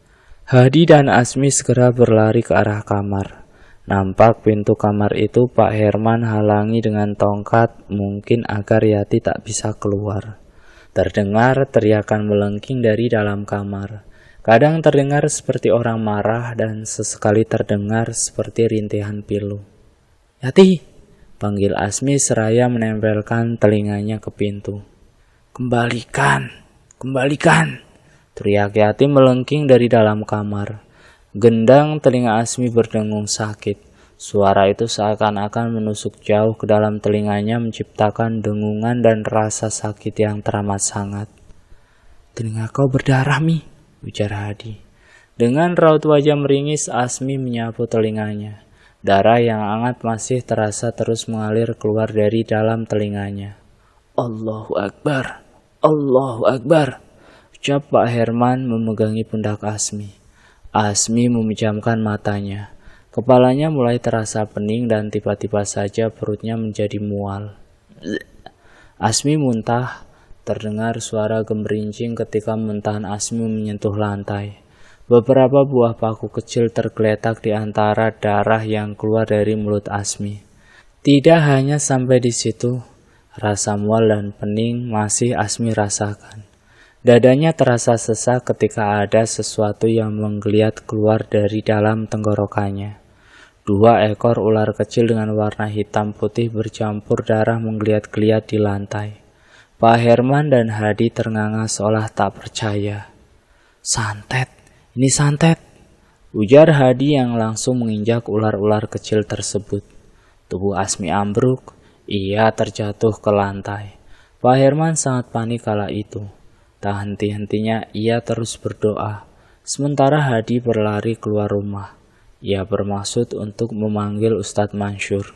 Hadi dan Asmi segera berlari ke arah kamar. Nampak pintu kamar itu Pak Herman halangi dengan tongkat, mungkin agar Yati tak bisa keluar. Terdengar teriakan melengking dari dalam kamar. Kadang terdengar seperti orang marah dan sesekali terdengar seperti rintihan pilu. Yati, panggil Asmi seraya menempelkan telinganya ke pintu. Kembalikan, kembalikan, teriak Yati melengking dari dalam kamar. Gendang telinga Asmi berdengung sakit. Suara itu seakan-akan menusuk jauh ke dalam telinganya menciptakan dengungan dan rasa sakit yang teramat sangat. Telinga kau berdarah, Mi, ujar Hadi. Dengan raut wajah meringis, Asmi menyapu telinganya. Darah yang hangat masih terasa terus mengalir keluar dari dalam telinganya. Allahu Akbar, Allahu Akbar, ucap Pak Herman memegangi pundak Asmi. Asmi memejamkan matanya. Kepalanya mulai terasa pening dan tiba-tiba saja perutnya menjadi mual. Asmi muntah. Terdengar suara gemerincing ketika muntahan Asmi menyentuh lantai. Beberapa buah paku kecil tergeletak di antara darah yang keluar dari mulut Asmi. Tidak hanya sampai di situ, rasa mual dan pening masih Asmi rasakan. Dadanya terasa sesak ketika ada sesuatu yang menggeliat keluar dari dalam tenggorokannya. 2 ekor ular kecil dengan warna hitam putih bercampur darah menggeliat-geliat di lantai. Pak Herman dan Hadi ternganga seolah tak percaya. Santet, ini santet, ujar Hadi yang langsung menginjak ular-ular kecil tersebut. Tubuh Asmi ambruk, ia terjatuh ke lantai. Pak Herman sangat panik kala itu. Tak henti-hentinya ia terus berdoa. Sementara Hadi berlari keluar rumah. Ia bermaksud untuk memanggil Ustadz Mansur.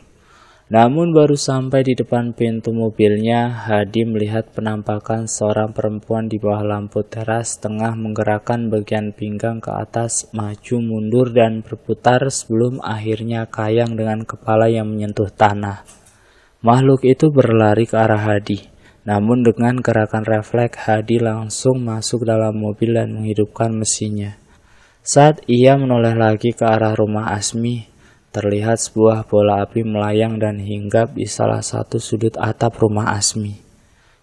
Namun baru sampai di depan pintu mobilnya, Hadi melihat penampakan seorang perempuan di bawah lampu teras tengah menggerakkan bagian pinggang ke atas, maju mundur dan berputar sebelum akhirnya kayang dengan kepala yang menyentuh tanah. Makhluk itu berlari ke arah Hadi. Namun dengan gerakan refleks, Hadi langsung masuk dalam mobil dan menghidupkan mesinnya. Saat ia menoleh lagi ke arah rumah Asmi, terlihat sebuah bola api melayang dan hinggap di salah satu sudut atap rumah Asmi.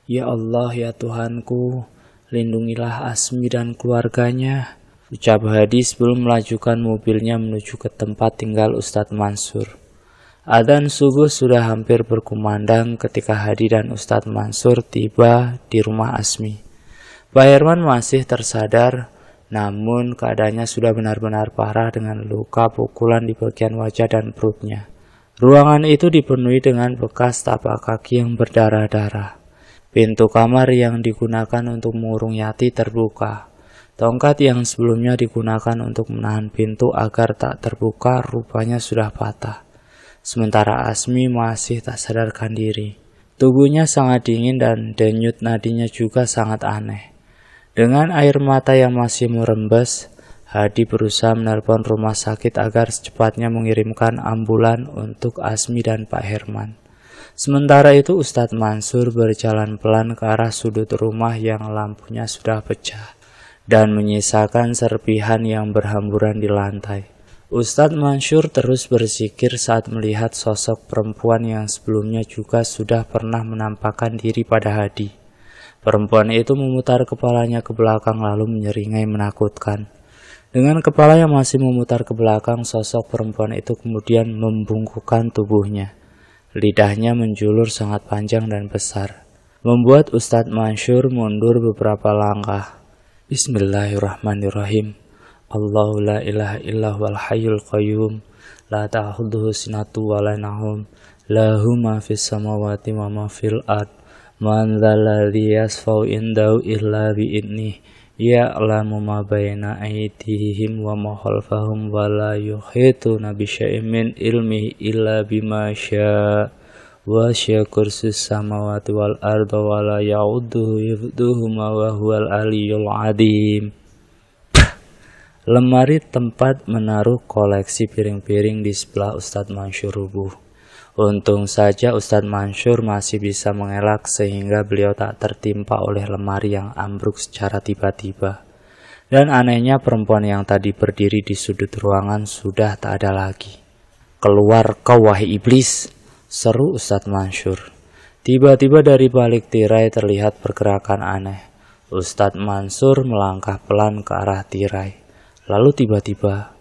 Ya Allah, ya Tuhanku, lindungilah Asmi dan keluarganya, ucap Hadi sebelum melajukan mobilnya menuju ke tempat tinggal Ustadz Mansur. Adzan subuh sudah hampir berkumandang ketika Hadi dan Ustadz Mansur tiba di rumah Asmi. Pak Herman masih tersadar, namun keadaannya sudah benar-benar parah dengan luka pukulan di bagian wajah dan perutnya. Ruangan itu dipenuhi dengan bekas tapak kaki yang berdarah-darah. Pintu kamar yang digunakan untuk mengurung Yati terbuka. Tongkat yang sebelumnya digunakan untuk menahan pintu agar tak terbuka rupanya sudah patah. Sementara Asmi masih tak sadarkan diri. Tubuhnya sangat dingin dan denyut nadinya juga sangat aneh. Dengan air mata yang masih merembes, Hadi berusaha menelpon rumah sakit agar secepatnya mengirimkan ambulan untuk Asmi dan Pak Herman. Sementara itu Ustadz Mansur berjalan pelan ke arah sudut rumah yang lampunya sudah pecah dan menyisakan serpihan yang berhamburan di lantai. Ustadz Mansur terus berzikir saat melihat sosok perempuan yang sebelumnya juga sudah pernah menampakkan diri pada Hadi. Perempuan itu memutar kepalanya ke belakang lalu menyeringai menakutkan. Dengan kepala yang masih memutar ke belakang, sosok perempuan itu kemudian membungkukkan tubuhnya. Lidahnya menjulur sangat panjang dan besar, membuat Ustadz Mansur mundur beberapa langkah. Bismillahirrahmanirrahim. Allahu la ilaha illa huwal hayyul qayyum, la ta'khudhuhu sinatun wa la nawm, lahu ma fis samawati wa ma fil ard, man dzal ladzi yashfa'u indahu illa bi idnih, ya'lamu ma baina aydihim wa ma khalfahum wa la yuhituna bi syai'in min ilmihi illa bima syaa', Wasi'a kursus samawati wal arda wa la ya'uduhu hifdhuhuma wa huwal aliyyul azim. Lemari tempat menaruh koleksi piring-piring di sebelah Ustadz Mansur rubuh. Untung saja Ustadz Mansur masih bisa mengelak sehingga beliau tak tertimpa oleh lemari yang ambruk secara tiba-tiba. Dan anehnya perempuan yang tadi berdiri di sudut ruangan sudah tak ada lagi. "Keluar kau wahai iblis!" seru Ustadz Mansur. Tiba-tiba dari balik tirai terlihat pergerakan aneh. Ustadz Mansur melangkah pelan ke arah tirai. Lalu tiba-tiba,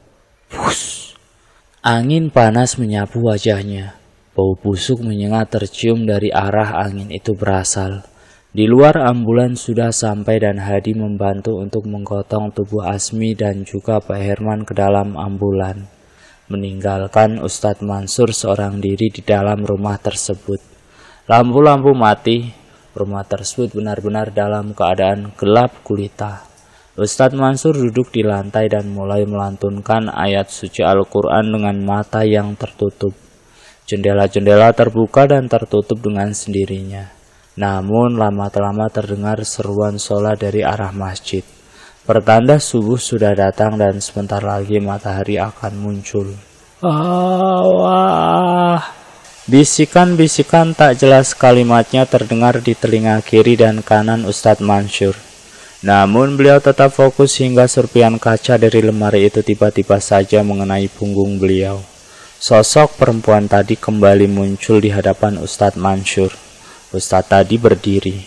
wush, angin panas menyapu wajahnya. Bau busuk menyengat tercium dari arah angin itu berasal. Di luar ambulan sudah sampai dan Hadi membantu untuk menggotong tubuh Asmi dan juga Pak Herman ke dalam ambulan, meninggalkan Ustadz Mansur seorang diri di dalam rumah tersebut. Lampu-lampu mati, rumah tersebut benar-benar dalam keadaan gelap gulita. Ustadz Mansur duduk di lantai dan mulai melantunkan ayat suci Al-Quran dengan mata yang tertutup. Jendela-jendela terbuka dan tertutup dengan sendirinya. Namun lama-lama terdengar seruan sholat dari arah masjid. Pertanda subuh sudah datang dan sebentar lagi matahari akan muncul. Wah. Bisikan-bisikan tak jelas kalimatnya terdengar di telinga kiri dan kanan Ustadz Mansur. Namun beliau tetap fokus hingga serpian kaca dari lemari itu tiba-tiba saja mengenai punggung beliau. Sosok perempuan tadi kembali muncul di hadapan Ustadz Mansur. Ustadz tadi berdiri.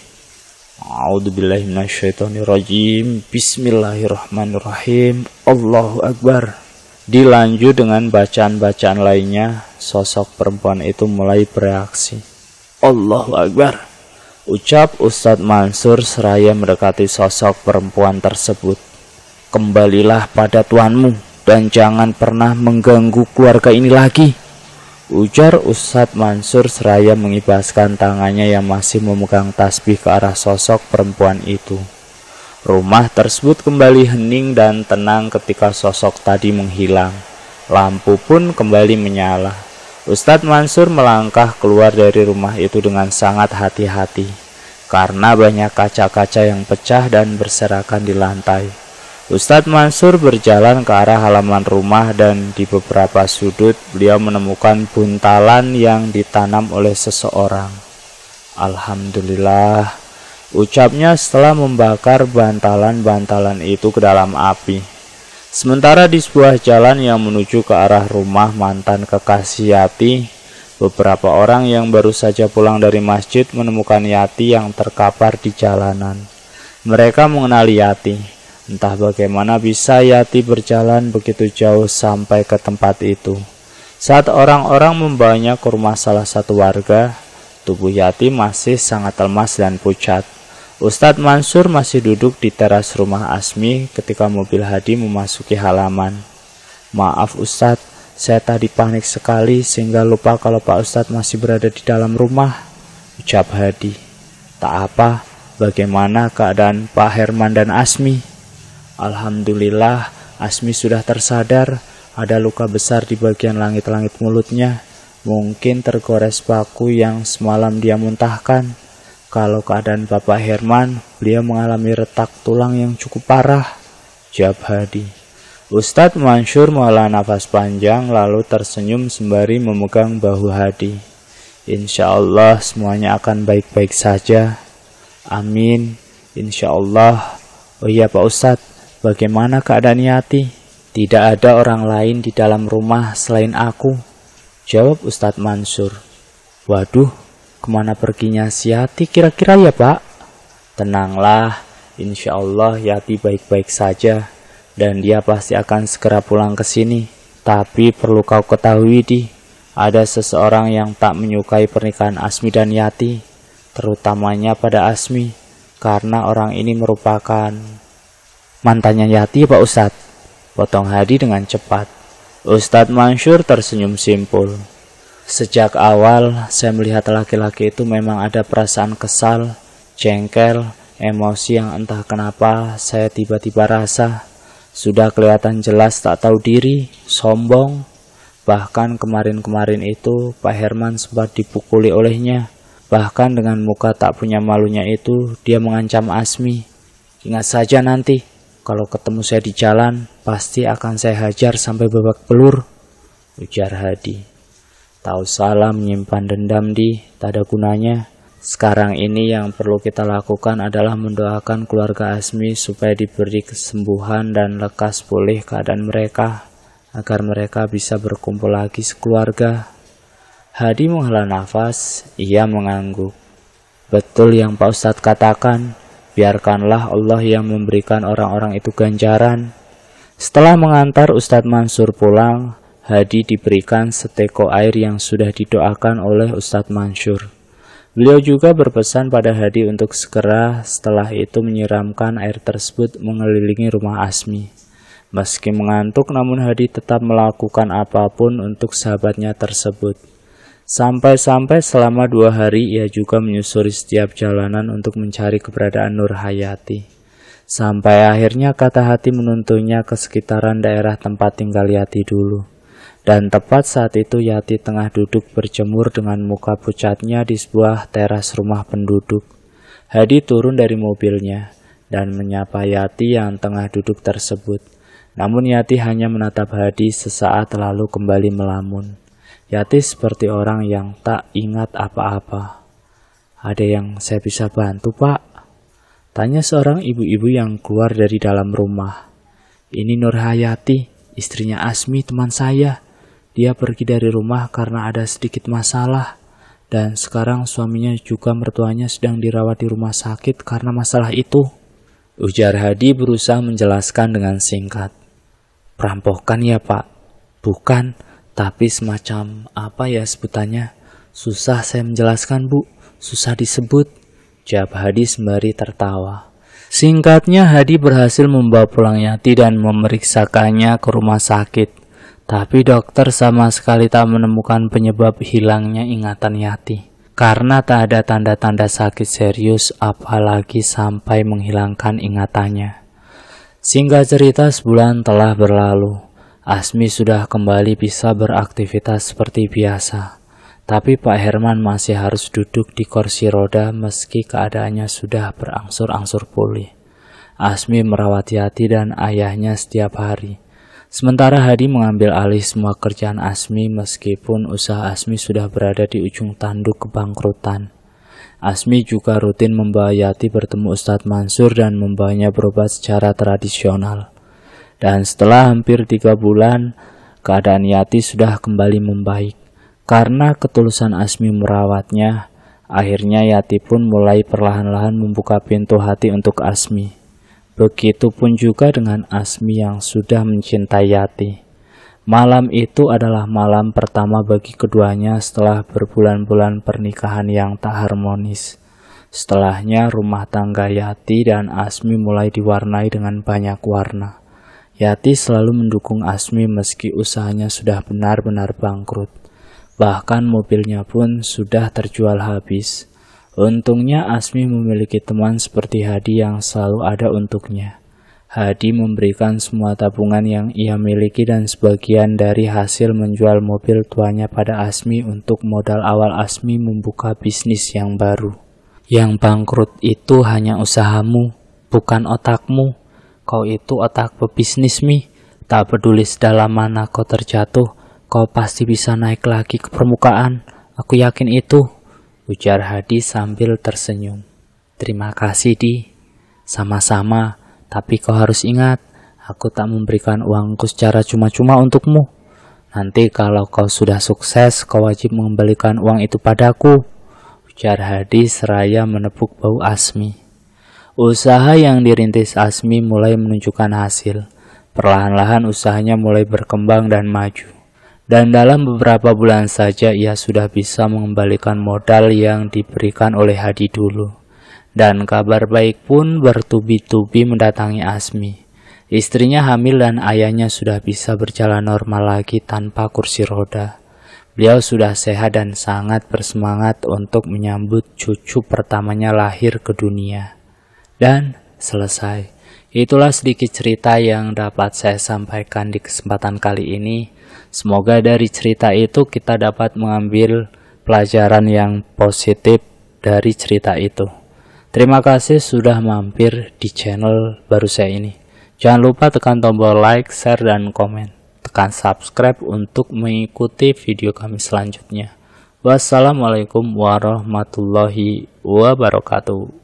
A'udzubillahi minasyaitonirrajim. Bismillahirrahmanirrahim. Allahu Akbar. Dilanjut dengan bacaan-bacaan lainnya, sosok perempuan itu mulai bereaksi. Allahu Akbar, ucap Ustadz Mansur seraya mendekati sosok perempuan tersebut. Kembalilah pada tuanmu dan jangan pernah mengganggu keluarga ini lagi, ujar Ustadz Mansur seraya mengibaskan tangannya yang masih memegang tasbih ke arah sosok perempuan itu. Rumah tersebut kembali hening dan tenang ketika sosok tadi menghilang. Lampu pun kembali menyala. Ustadz Mansur melangkah keluar dari rumah itu dengan sangat hati-hati, karena banyak kaca-kaca yang pecah dan berserakan di lantai. Ustadz Mansur berjalan ke arah halaman rumah dan di beberapa sudut beliau menemukan buntalan yang ditanam oleh seseorang. Alhamdulillah, ucapnya setelah membakar bantalan-bantalan itu ke dalam api. Sementara di sebuah jalan yang menuju ke arah rumah mantan kekasih Yati, beberapa orang yang baru saja pulang dari masjid menemukan Yati yang terkapar di jalanan. Mereka mengenali Yati. Entah bagaimana bisa Yati berjalan begitu jauh sampai ke tempat itu. Saat orang-orang membawanya ke rumah salah satu warga, tubuh Yati masih sangat lemas dan pucat. Ustadz Mansur masih duduk di teras rumah Asmi ketika mobil Hadi memasuki halaman. Maaf Ustadz, saya tadi panik sekali sehingga lupa kalau Pak Ustadz masih berada di dalam rumah, ucap Hadi. Tak apa, bagaimana keadaan Pak Herman dan Asmi? Alhamdulillah, Asmi sudah tersadar, ada luka besar di bagian langit-langit mulutnya. Mungkin tergores paku yang semalam dia muntahkan. Kalau keadaan Bapak Herman, beliau mengalami retak tulang yang cukup parah, jawab Hadi. Ustadz Mansur menghela nafas panjang lalu tersenyum sembari memegang bahu Hadi. Insya Allah semuanya akan baik-baik saja. Amin. Insya Allah. Oh iya Pak Ustadz, bagaimana keadaan Yati? Tidak ada orang lain di dalam rumah selain aku, jawab Ustadz Mansur. Waduh, kemana perginya si Yati kira-kira ya Pak? Tenanglah, insya Allah Yati baik-baik saja dan dia pasti akan segera pulang ke sini. Tapi perlu kau ketahui Di, ada seseorang yang tak menyukai pernikahan Asmi dan Yati, terutamanya pada Asmi, karena orang ini merupakan mantannya Yati Pak Ustadz, potong Hadi dengan cepat. Ustadz Mansur tersenyum simpul. Sejak awal saya melihat laki-laki itu memang ada perasaan kesal, jengkel, emosi yang entah kenapa saya tiba-tiba rasa. Sudah kelihatan jelas tak tahu diri, sombong. Bahkan kemarin-kemarin itu Pak Herman sempat dipukuli olehnya. Bahkan dengan muka tak punya malunya itu dia mengancam Asmi. "Ingat saja nanti, kalau ketemu saya di jalan, pasti akan saya hajar sampai babak belur," ujar Hadi. Tahu salah menyimpan dendam tak ada gunanya. Sekarang ini yang perlu kita lakukan adalah mendoakan keluarga Asmi supaya diberi kesembuhan dan lekas pulih keadaan mereka, agar mereka bisa berkumpul lagi sekeluarga. Hadi menghela nafas, ia mengangguk. Betul yang Pak Ustadz katakan, biarkanlah Allah yang memberikan orang-orang itu ganjaran. Setelah mengantar Ustadz Mansur pulang, Hadi diberikan seteko air yang sudah didoakan oleh Ustadz Mansur. Beliau juga berpesan pada Hadi untuk segera setelah itu menyiramkan air tersebut mengelilingi rumah Asmi. Meski mengantuk, namun Hadi tetap melakukan apapun untuk sahabatnya tersebut. Sampai-sampai selama 2 hari ia juga menyusuri setiap jalanan untuk mencari keberadaan Nur Hayati. Sampai akhirnya kata hati menuntunnya ke sekitaran daerah tempat tinggal Yati dulu. Dan tepat saat itu Yati tengah duduk berjemur dengan muka pucatnya di sebuah teras rumah penduduk. Hadi turun dari mobilnya dan menyapa Yati yang tengah duduk tersebut. Namun Yati hanya menatap Hadi sesaat lalu kembali melamun. Yati seperti orang yang tak ingat apa-apa. "Ada yang saya bisa bantu, Pak?" tanya seorang ibu-ibu yang keluar dari dalam rumah. "Ini Nur Hayati, istrinya Asmi, teman saya. Dia pergi dari rumah karena ada sedikit masalah. Dan sekarang suaminya juga mertuanya sedang dirawat di rumah sakit karena masalah itu," ujar Hadi berusaha menjelaskan dengan singkat. "Perampokan ya, Pak?" "Bukan. Tapi semacam apa ya sebutannya? Susah saya menjelaskan, Bu. Susah disebut," jawab Hadi sembari tertawa. Singkatnya, Hadi berhasil membawa pulang Yati dan memeriksakannya ke rumah sakit. Tapi dokter sama sekali tak menemukan penyebab hilangnya ingatan Yati. Karena tak ada tanda-tanda sakit serius, apalagi sampai menghilangkan ingatannya. Singkat cerita, sebulan telah berlalu. Asmi sudah kembali bisa beraktivitas seperti biasa. Tapi Pak Herman masih harus duduk di kursi roda meski keadaannya sudah berangsur-angsur pulih. Asmi merawat Yati dan ayahnya setiap hari. Sementara Hadi mengambil alih semua kerjaan Asmi meskipun usaha Asmi sudah berada di ujung tanduk kebangkrutan. Asmi juga rutin membawa Yati bertemu Ustadz Mansur dan membawanya berobat secara tradisional. Dan setelah hampir 3 bulan, keadaan Yati sudah kembali membaik. Karena ketulusan Asmi merawatnya, akhirnya Yati pun mulai perlahan-lahan membuka pintu hati untuk Asmi. Begitupun juga dengan Asmi yang sudah mencintai Yati. Malam itu adalah malam pertama bagi keduanya setelah berbulan-bulan pernikahan yang tak harmonis. Setelahnya rumah tangga Yati dan Asmi mulai diwarnai dengan banyak warna. Yati selalu mendukung Asmi meski usahanya sudah benar-benar bangkrut. Bahkan mobilnya pun sudah terjual habis. Untungnya Asmi memiliki teman seperti Hadi yang selalu ada untuknya. Hadi memberikan semua tabungan yang ia miliki dan sebagian dari hasil menjual mobil tuanya pada Asmi untuk modal awal Asmi membuka bisnis yang baru. Yang bangkrut itu hanya usahamu, bukan otakmu. Kau itu otak pebisnis, Mi. Tak peduli sedalam mana kau terjatuh, kau pasti bisa naik lagi ke permukaan. Aku yakin itu, ujar Hadi sambil tersenyum. Terima kasih, Di. Sama-sama, tapi kau harus ingat, aku tak memberikan uangku secara cuma-cuma untukmu. Nanti kalau kau sudah sukses, kau wajib mengembalikan uang itu padaku, ujar Hadi seraya menepuk bahu Asmi. Usaha yang dirintis Asmi mulai menunjukkan hasil. Perlahan-lahan usahanya mulai berkembang dan maju. Dan dalam beberapa bulan saja ia sudah bisa mengembalikan modal yang diberikan oleh Hadi dulu. Dan kabar baik pun bertubi-tubi mendatangi Asmi. Istrinya hamil dan ayahnya sudah bisa berjalan normal lagi tanpa kursi roda. Beliau sudah sehat dan sangat bersemangat untuk menyambut cucu pertamanya lahir ke dunia. Dan selesai. Itulah sedikit cerita yang dapat saya sampaikan di kesempatan kali ini. Semoga dari cerita itu kita dapat mengambil pelajaran yang positif dari cerita itu. Terima kasih sudah mampir di channel baru saya ini. Jangan lupa tekan tombol like, share, dan komen. Tekan subscribe untuk mengikuti video kami selanjutnya. Wassalamualaikum warahmatullahi wabarakatuh.